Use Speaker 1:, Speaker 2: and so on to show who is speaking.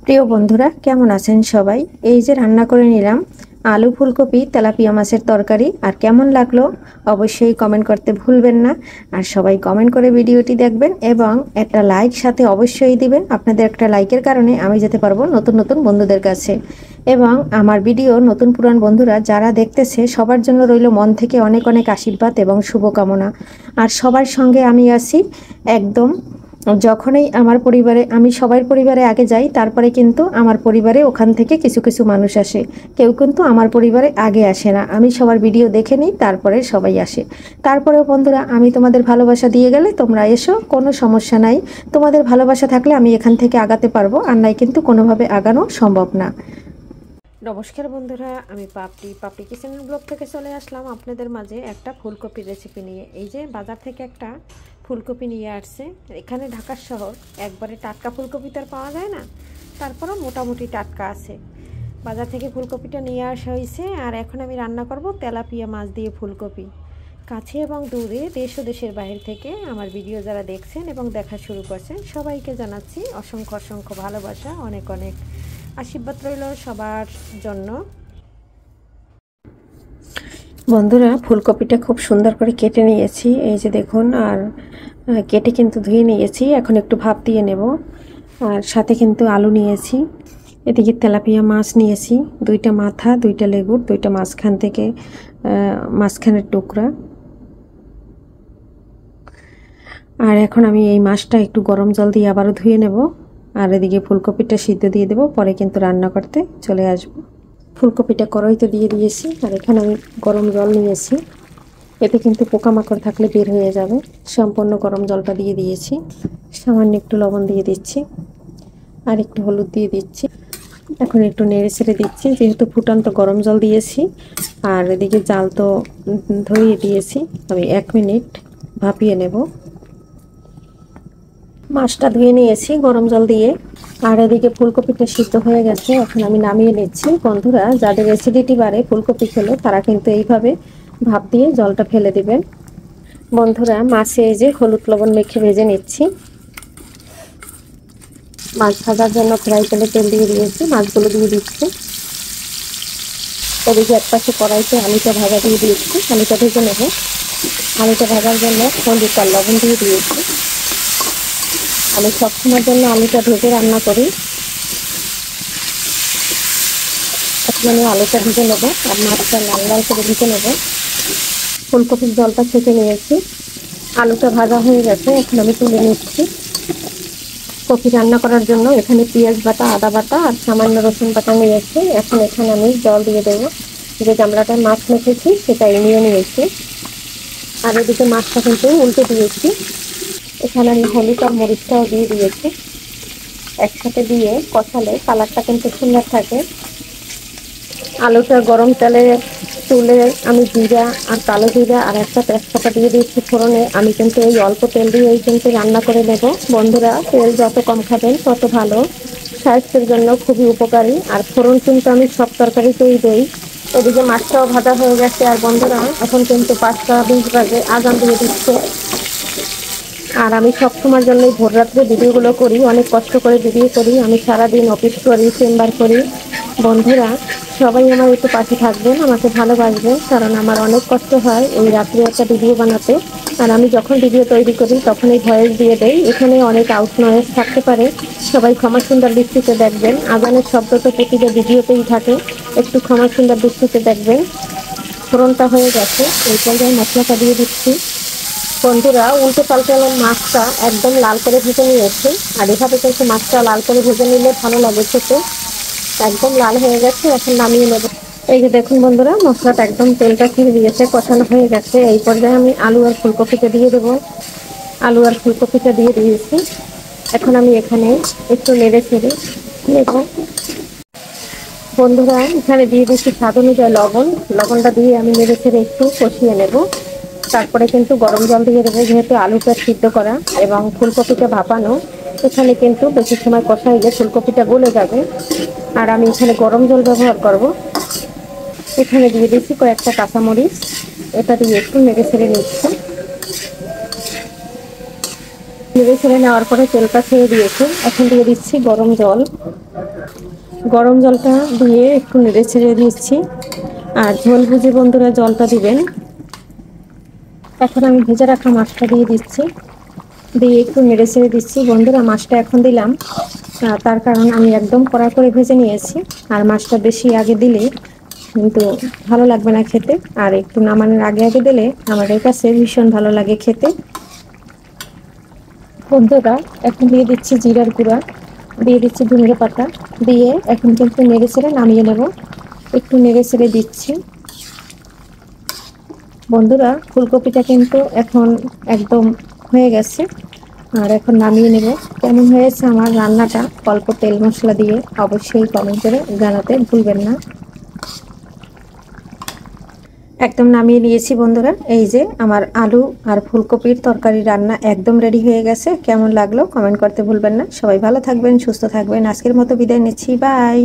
Speaker 1: প্রিয় বন্ধুরা, কেমন আছেন সবাই? এই যে রান্না করে নিলাম আলু ফুলকপি তেলাপিয়া মাছের তরকারি। আর কেমন লাগলো অবশ্যই কমেন্ট করতে ভুলবেন না। আর সবাই কমেন্ট করে ভিডিওটি দেখবেন এবং একটা লাইক সাথে অবশ্যই দিবেন। আপনাদের একটা লাইকের কারণে আমি যেতে পারবো নতুন নতুন বন্ধুদের কাছে। এবং আমার ভিডিও নতুন পুরান বন্ধুরা যারা দেখতেছে সবার জন্য রইল মন থেকে অনেক অনেক আশীর্বাদ এবং শুভকামনা। আর সবার সঙ্গে আমি আছি একদম। যখনই আমি সবার পরিবারে আগে যাই, তারপরে কিন্তু আমার পরিবারে ওখান থেকে কিছু কিছু মানুষ আসে। কেউ কিন্তু আমার পরিবারে আগে আসে না, আমি সবার ভিডিও দেখে নিই তারপরে সবাই আসে। তারপরেও বন্ধুরা, আমি তোমাদের ভালোবাসা দিয়ে গেলে তোমরা এসো, কোনো সমস্যা নাই। তোমাদের ভালোবাসা থাকলে আমি এখান থেকে আগাতে পারবো, আর নাই কিন্তু কোনোভাবে আগানো সম্ভব না। নমস্কার বন্ধুরা, আমি পাপড়ি কিচেনের ব্লগ থেকে চলে আসলাম আপনাদের মাঝে একটা ফুলকপির রেসিপি নিয়ে। এই যে বাজার থেকে একটা ফুলকপি নিয়ে আসছে। এখানে ঢাকার শহর, একবারে টাটকা ফুলকপি তো আর পাওয়া যায় না, তারপরও মোটামুটি টাটকা আছে। বাজার থেকে ফুলকপিটা নিয়ে আসা হয়েছে। আর এখন আমি রান্না করব তেলাপিয়া মাছ দিয়ে ফুলকপি। কাছে এবং দূরে, দেশ ও দেশের বাইরে থেকে আমার ভিডিও যারা দেখছেন এবং দেখা শুরু করছেন সবাইকে জানাচ্ছি অসংখ্য অসংখ্য ভালোবাসা, অনেক অনেক আশীর্বাদ রইল সবার জন্য। বন্ধুরা, ফুলকপিটা খুব সুন্দর করে কেটে নিয়েছি, এই যে দেখুন। আর কেটে কিন্তু ধুয়ে নিয়েছি, এখন একটু ভাপ দিয়ে নেব। আর সাথে কিন্তু আলু নিয়েছি, এদিকে তেলাপিয়া মাছ নিয়েছি, দুইটা মাথা, দুইটা লেগুর, দুইটা মাঝখানের টুকরা। আর এখন আমি এই মাছটা একটু গরম জল দিয়ে আবারও ধুয়ে নেব। আর এদিকে ফুলকপিটা সিদ্ধ দিয়ে দেবো, পরে কিন্তু রান্না করতে চলে আসব। ফুলকপিটা কড়াইতে দিয়ে দিয়েছি, আর এখানে আমি গরম জল নিয়েছি, এতে কিন্তু পোকামাকড় থাকলে বের হয়ে যাবে। সম্পূর্ণ গরম জলটা দিয়ে দিয়েছি, সামান্য একটু লবণ দিয়ে দিচ্ছি, আর একটু হলুদ দিয়ে দিচ্ছি। এখন একটু নেড়ে ছেড়ে দিচ্ছি, যেহেতু ফুটান্ত গরম জল দিয়েছি। আর এদিকে জাল তো ধরিয়ে দিয়েছি, আমি 1 মিনিট ভাপিয়ে নেব। মাছটা ধুয়ে নিয়েছি গরম জল দিয়ে, আর এদিকে ফুলকপিটা সিদ্ধ হয়ে গেছে, এখন আমি নামিয়ে নিচ্ছি। বন্ধুরা, যাদের অ্যাসিডিটি বাড়ে ফুলকপি খেলে, তারা কিন্তু এইভাবে ভাপ দিয়ে জলটা ফেলে দিবেন। বন্ধুরা, মাছে এই যে হলুদ লবণ মেখে ভেজে নিচ্ছি। মাছ ভাজার জন্য ফ্রাই প্যানে তেল দিয়ে দিয়েছি, মাছগুলো দিয়ে দিচ্ছি। এদিকে এক পাশে কড়াইতে আলুটা ভাজা দিয়ে দিয়েছি, আলুটা ভেজে নেব। আলুটা ভাজার জন্য হলুদ আর লবণ দিয়ে দিয়েছি। আমি সবসময়ের জন্য আলুটা ভেজে রান্না করি। এখন আমি আলুটা ভেজে নেবো, আর মাছটা লাল লাল করে ভেজে নেব। ফুলকপির জলটা ছেঁকে নিয়েছি, আলুটা ভাজা হয়ে গেছে, এখন আমি তুলে নিচ্ছি। কপি রান্না করার জন্য এখানে পেঁয়াজ বাটা, আদা বাটা আর সামান্য রসুন বাটা নিয়েছি। এখন এখানে আমি জল দিয়ে দেবো। যে গামলাটা মাছ মেখেছি সেটা নিয়ে নিয়েছি। আর এদিকে মাছটা কিন্তু উল্টে দিয়েছি। এখানে আমি হলুদ আর মরিচটাও দিয়ে দিয়েছি। একসাথে দিয়ে কষালে কালারটা কিন্তু সুন্দর থাকে। আলুটা গরম তেলে তুলে আমি জিরা আর কালো জিরা আর একটা তেজপাতা দিয়ে দিয়েছি ফোড়নে। আমি কিন্তু এই অল্প তেল দিয়েই কিন্তু রান্না করে নেব। বন্ধুরা, তেল যত কম খাবেন তত ভালো, স্বাস্থ্যের জন্য খুবই উপকারী। আর ফোড়ন কিন্তু আমি সব তরকারিতেই দিই। এদিকে মাছটাও ভাজা হয়ে গেছে। আর বন্ধুরা, এখন কিন্তু 5টা 20 বাজে, আজান দিয়ে দিচ্ছে। আর আমি সবসময়ের জন্যই ভোর রাত্রে ভিডিওগুলো করি, অনেক কষ্ট করে ভিডিও করি। আমি সারাদিন অফিস করি, চেম্বার করি। বন্ধুরা, সবাই আমার একটু পাশে থাকবেন, আমাকে ভালোবাসবেন, কারণ আমার অনেক কষ্ট হয় এই রাত্রে একটা ভিডিও বানাতে। আর আমি যখন ভিডিও তৈরি করি তখন এই ভয়েস দিয়ে দেই, এখানে অনেক আউট নয়েজ থাকতে পারে, সবাই ক্ষমা সুন্দর দৃষ্টিতে দেখবেন। আজানের শব্দ তো প্রতিটা ভিডিওতেই থাকে, একটু ক্ষমা সুন্দর দৃষ্টিতে দেখবেন। ফোড়নটা হয়ে গেছে, এই পর্যায়ে মশলাটা দিয়ে দিচ্ছি। বন্ধুরা, উল্টে পাল্টে মাছটা একদম লাল করে ভেজে নিয়েছি। আর এভাবে কিন্তু মাছটা লাল করে ভেজে নিলে ভালো লাগে খেতে। একদম লাল হয়ে গেছে, এখন নামিয়ে নেব। এই যে দেখুন বন্ধুরা, মশলাটা একদম তেলটা ছেড়ে দিয়েছে, কষানো হয়ে গেছে। এই পর্যায়ে আমি আলু আর ফুলকপিটা দিয়ে দেবো। আলু আর ফুলকপিটা দিয়ে দিয়েছি। এখন আমি এখানে একটু নেড়ে ছেড়ে নেব। বন্ধুরা, এখানে দিয়ে দিচ্ছি স্বাদ অনুযায়ী লবণ। লবণটা দিয়ে আমি নেড়ে ছেড়ে একটু কষিয়ে নেব। তারপরে কিন্তু গরম জল দিয়ে দেবো, যেহেতু আলুটা সিদ্ধ করা এবং ফুলকপিটা ভাপানো। এখানে কিন্তু বেশি সময় কষাইলে ফুলকপিটা গলে যাবে। আর আমি এখানে গরম জল ব্যবহার করব। এখানে দিয়ে দিচ্ছি কয়েকটা কাঁচামরিচ, এটা দিয়ে একটু নেড়ে ছেড়ে নিচ্ছি। নেড়ে ছেড়ে নেওয়ার পরে তেলটা ছেড়ে দিয়েছি, এখন দিয়ে দিচ্ছি গরম জল। গরম জলটা দিয়ে একটু নেড়ে ছেড়ে দিচ্ছি। আর ঝোল বুঝে বন্ধুরা জলটা দিবেন। এখন আমি ভেজে রাখা মাছটা দিয়ে দিচ্ছি, দিয়ে একটু নেড়ে ছেড়ে দিচ্ছি। বন্ধুরা মাছটা এখন দিলাম, তার কারণ আমি একদম কড়া করে ভেজে নিয়েছি। আর মাছটা বেশি আগে দিলে কিন্তু ভালো লাগবে না খেতে, আর একটু নামানোর আগে আগে দিলে আমাদের কাছে ভীষণ ভালো লাগে খেতে। বন্ধুরা এখন দিয়ে দিচ্ছি জিরার গুঁড়া, দিয়ে দিচ্ছি ধনে পাতা, দিয়ে এখন কিন্তু নেড়ে ছেড়ে নামিয়ে নেব। একটু নেড়ে ছেড়ে দিচ্ছি। বন্ধুরা ফুলকপিটা কিন্তু এখন একদম হয়ে গেছে, আর এখন নামিয়ে নেব। কেমন হয়েছে আমার রান্নাটা অল্প তেল মশলা দিয়ে অবশ্যই কমেন্ট করে জানাতে ভুলবেন না। একদম নামিয়ে নিয়েছি বন্ধুরা। এই যে আমার আলু আর ফুলকপির তরকারি রান্না একদম রেডি হয়ে গেছে। কেমন লাগলো কমেন্ট করতে ভুলবেন না। সবাই ভালো থাকবেন, সুস্থ থাকবেন। আজকের মতো বিদায় নিচ্ছি, বাই।